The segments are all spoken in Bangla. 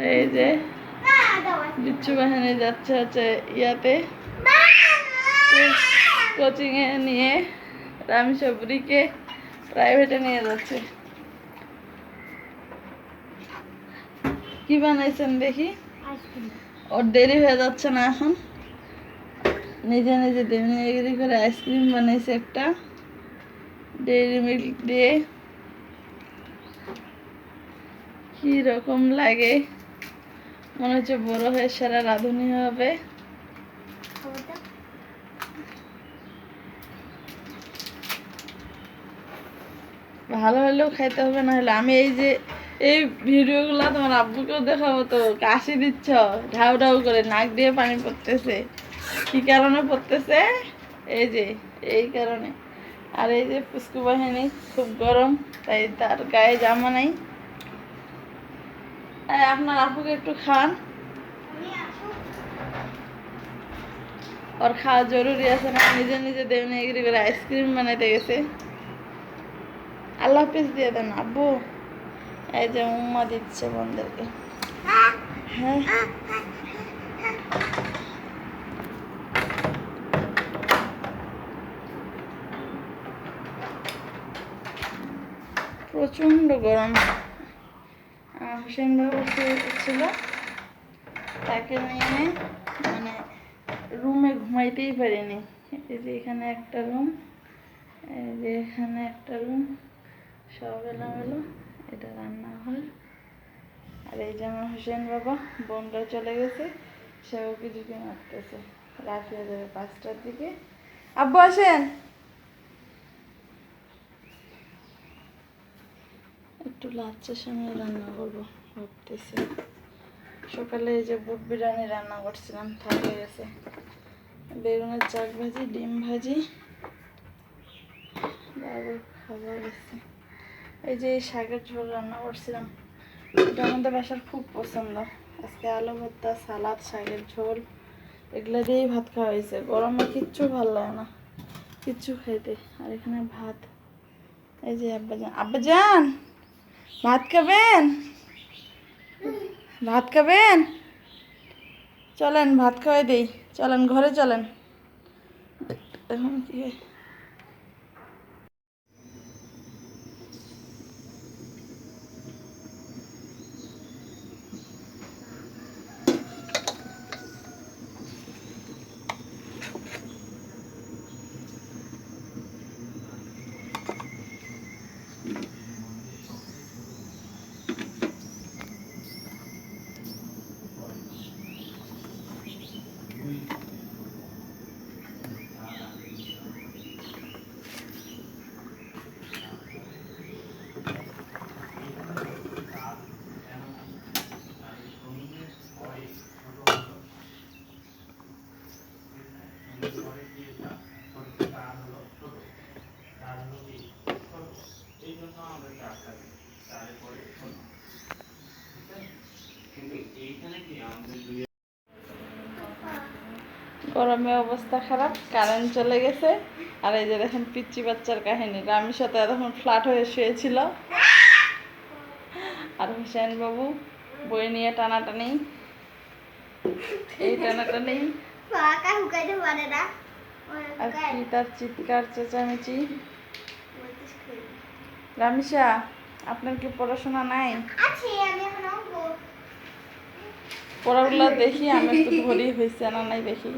এই যে বিচ্ছু বাহিনী যাচ্ছে হচ্ছে ইয়াতে কোচিংয়ে নিয়ে রামসাবুরিকে প্রাইভেটে নিয়ে যাচ্ছে। কি বানাইছেন দেখি? ওর দেরি হয়ে যাচ্ছে না এখন, নিজে নিজে দেরি করে আইসক্রিম বানাইছে একটা ডেইরি মিল্ক দিয়ে। কি রকম লাগে, মনে হচ্ছে বড় হয়ে সেরা রাঁধুনি হবে। ভালো হলেও খাইতে হবে, না হলে আমি এই যে এই ভিডিওগুলো তোমার আব্বুকেও দেখাবো তো কাশি দিচ্ছ ঢাউ ঢাউ করে, নাক দিয়ে পানি পড়তেছে। কি কারণে পড়তেছে? এই যে এই কারণে। আর এই যে পুষ্কু বাহিনী খুব গরম, তাই তার গায়ে জামা নাই। আপনার আপুকে একটু খান, ওর খাওয়া জরুরি আছে না? নিজে নিজে দেবনাগিরি করে আইসক্রিম বানাইতে গেছে। আল্লাহ হাফিজ দিয়ে দেন আব্বু। এই যে উম্মা দিচ্ছে বোনদেরকে। হ্যাঁ প্রচণ্ড গরম। হোসেন বাবু ছিল, তাকে নিয়ে মানে রুমে ঘুমাইতেই পারিনি। এই যে এখানে একটা রুম, এই যে এখানে একটা রুম, সব এলোমেলো। এটা রান্নাঘর। আর এই যে আমার হোসেন বাবা, বোনরা চলে গেছে, সেও কিছুকে মারতেছে। রাত হয়ে যাবে 5টার দিকে। আব্বু আসেন, একটু লাচ্চার সঙ্গে রান্না করবো ভাবতেছি। সকালে এই যে বুট বিরিয়ানি রান্না করছিলাম, থাকে গেছে। বেগুনের চাক ভাজি, ডিম ভাজি, বাবুর খাবার গেছে। এই যে এই শাকের ঝোল রান্না করছিলাম, এটা আমাদের বাসার খুব পছন্দ। আজকে আলু ভর্তা, সালাদ, শাকের ঝোল এগুলো দিয়েই ভাত খাওয়া হয়েছে। গরমে কিচ্ছু ভালো লাগে না কিচ্ছু খাইতে। আর এখানে ভাত। এই যে আব্বাজান, আব্বাজান ভাত খাবেন? ভাত খাবেন? চলেন ভাত খাওয়াই দিই, চলেন ঘরে চলেন। এখন কি হয়? গরমে অবস্থা খারাপ, কারেন্ট চলে গেছে। আর এই যে দেখেন পিচ্চি বাচ্চার কাহিনী, রামির সাথে এতক্ষণ ফ্ল্যাট হয়ে শুয়েছিল। আর হোসেন বাবু বই নিয়ে টানাটানি, এই টানাটানি। আর কি তার চিৎকার চেঁচামেচি। রামিসা, আপনার কি পড়াশোনা নাই? পড়াগুলো দেখি, আমি একটু ধরি হয়েছে না নাই দেখি।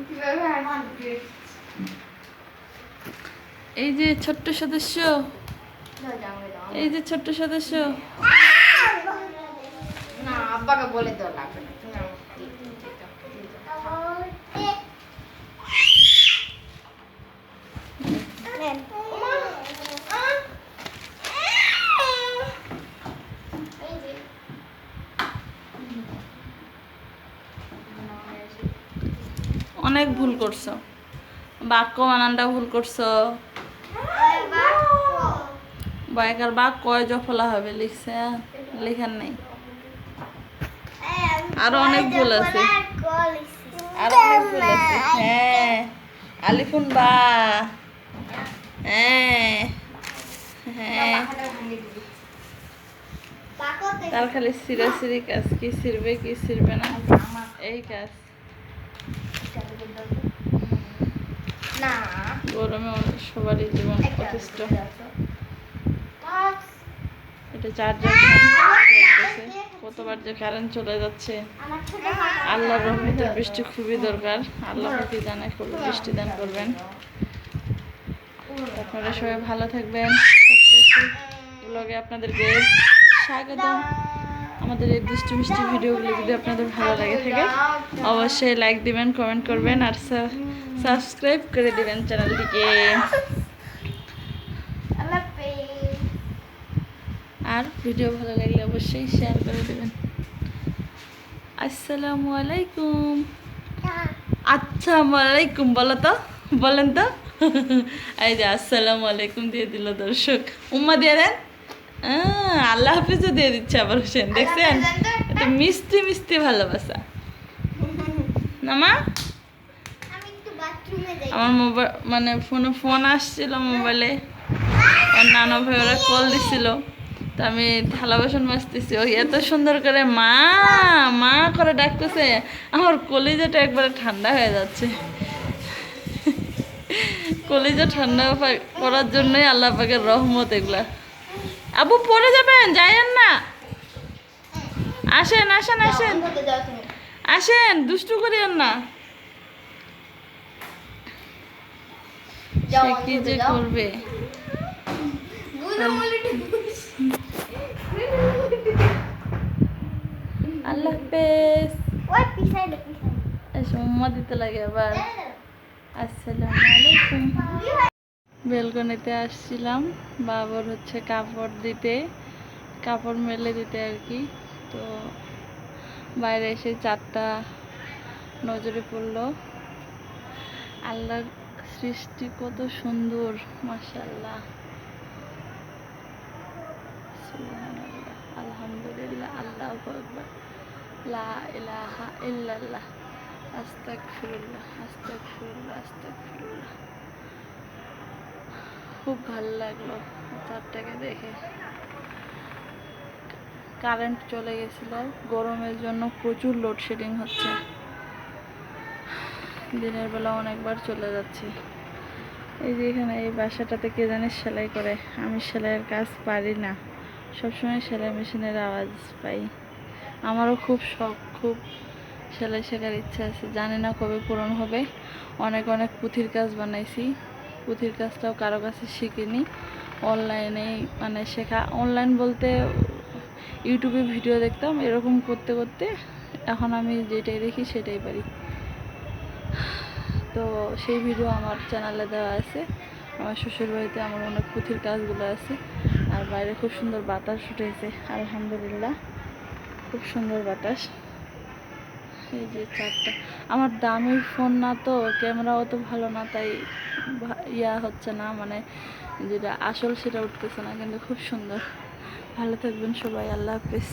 এই যে ছোট্ট সদস্য, এই যে ছোট্ট সদস্য। না আব্বাকে বলে দেওয়া লাগবে না। অনেক ভুল করছো, বাক্য বানানটা ভুল করছো। বায়কার বাক কয় জফলা হবে লিখছে, লেখার নেই। আরো অনেক ভুল আছে, আরো অনেক ভুল আছে। হ্যাঁ আলিফুন বা, হ্যাঁ হ্যাঁ তার খালি সিরাসিরি কাজ, কি ছিড়বে কি ছিড়বে না এই কাজ। না গরমে সবারই জীবন অতিষ্ঠ। এটা চার্জার চলতেছে, কতবার যে কারেন্ট চলে যাচ্ছে। আল্লাহর রহমতের বৃষ্টি খুবই দরকার। আল্লাহ পাকি জানে কবে বৃষ্টি দান করবেন। আপনারা সবাই ভালো থাকবেন। ব্লগে আপনাদেরকে স্বাগত। আমাদের এই দুষ্টু মিষ্টি ভিডিওগুলো যদি আপনাদের ভালো লাগে থাকে অবশ্যই লাইক দিবেন, কমেন্ট করবেন আর সাবস্ক্রাইব করে দিবেন চ্যানেলটিকে। আর ভিডিও ভালো লাগলে অবশ্যই শেয়ার করে দেবেন। আসসালামু আলাইকুম। আসসালামু আলাইকুম বলো তো, বলেন তো। এই যে আসসালামু আলাইকুম দিয়ে দিল দর্শক। উম্মা দিয়ে দেন। আল্লাহ হাফিজও দিয়ে দিচ্ছে আবার হোসেন, দেখছেন? এটা মিষ্টি মিষ্টি ভালোবাসা না মা? আমার মোবাইল মানে ফোন আসছিল মোবাইলে, ওর নানা ভাই ওরা কল দিছিল, তো আমি থালা বাসন মাজতেছি। ও এত সুন্দর করে মা মা করে ডাকতেছে, আমার কলিজাটা একবারে ঠান্ডা হয়ে যাচ্ছে। কলিজা ঠান্ডা করার জন্যই আল্লাহ পাকের রহমত এগুলা। আবু পড়ে যাবেন, যাইয়েন না। আসেন আসেন আসেন আসেন, দুষ্টু করিয়েন না। সে কি যে করবে। আল্লাহ হাফেজ। উম্মা দিতে লাগে আবার। আসসালামু আলাইকুম। বেলকনিতে আসছিলাম বাবার হচ্ছে কাপড় দিতে, কাপড় মেলে দিতে আর কি। তো বাইরে এসে 4টা নজরে পড়লো। আল্লাহর সৃষ্টি কত সুন্দর, মাশাআল্লাহ, সুবহানাল্লাহ, আলহামদুলিল্লাহ, আল্লাহু আকবার, লা ইলাহা ইল্লাল্লাহ, আস্তাগফিরুল্লাহ, আস্তাগফিরুল্লাহ, আস্তাগফিরুল্লাহ। খুব ভালো লাগলো 4টাকে দেখে। কারেন্ট চলে গেছিল গরমের জন্য, প্রচুর লোডশেডিং হচ্ছে। দিনের বেলা অনেকবার চলে যাচ্ছে। এই যে এখানে এই বাসাটাতে কে জানে সেলাই করে। আমি সেলাইয়ের কাজ পারি না, সবসময় সেলাই মেশিনের আওয়াজ পাই। আমারও খুব শখ, খুব সেলাই শেখার ইচ্ছা আছে, জানি না কবে পূরণ হবে। অনেক অনেক পুঁথির কাজ বানাইছি, পুঁথির কাজটাও কারো কাছে শিখিনি, অনলাইনেই মানে শেখা। অনলাইন বলতে ইউটিউবে ভিডিও দেখতাম, এরকম করতে করতে এখন আমি যেটাই দেখি সেটাই পারি। তো সেই ভিডিও আমার চ্যানেলে দেওয়া আছে। আমার শ্বশুরবাড়িতে আমার অনেক পুঁথির কাজগুলো আছে। আর বাইরে খুব সুন্দর বাতাস উঠেছে, আলহামদুলিল্লাহ, খুব সুন্দর বাতাস। এই যে 4টা, আমার দামি ফোন না তো, ক্যামেরা অত ভালো না, তাই হচ্ছে না, মানে যেটা আসল সেটা উঠতেছে না, কিন্তু খুব সুন্দর। ভালো থাকবেন সবাই, আল্লাহ হাফেজ।